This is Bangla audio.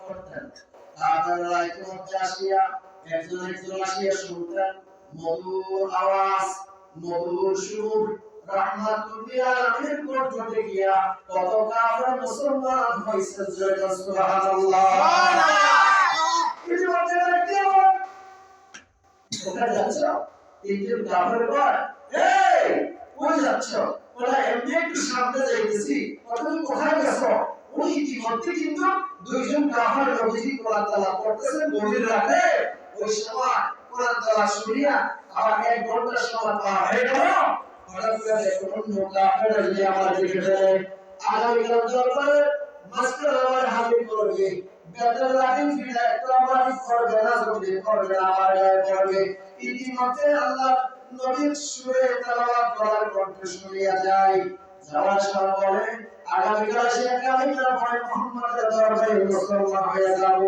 করতেন। আপনারা ইতিমধ্যে আসিয়া একজন একজন আসিয়া শুনতেন মধুর আওয়াজ, মধুর সুর, রাহমাতুল আলামিন কণ্ঠে গিয়া কত কাফের মুসলমান হইছে। সুবহানাল্লাহ। ইতিমধ্যে দেখতে কোথায় যাচ্ছ? তিনজন কাফের কয়, এই কই যাচ্ছ? ওরা এমনি একটু সামনে যাইতেছি, তুমি কোথায় গেছো? উনি ইতিমধ্যে কিন্তু দুইজন কাফের নবীজি কোরআন তেলাওয়াত করতেছেন গভীর রাতে। ওই সময় কোরআন তেলাওয়াত শুনিয়া আবার 1 ঘন্টা সময় পার হয়ে গেল। হঠাৎ করে দেখুন অন্য কাফের যে আমার দিকে ফেলে আগামীকাল দরবারে মাস্টার আমার হাজির করবে। বেতার লাঠি ফিরে একটা আমার করবে না, যদি করবে আমার গায়ে পড়বে। ইতিমধ্যে আল্লাহ নবীর সুরে তেলাওয়াত করার কণ্ঠ শুনিয়া যায়। যাওয়ার সময় বলে আগামীকাল সে আগামীকাল পরে মুহাম্মদের দরবারে মুসলমান হয়ে যাব।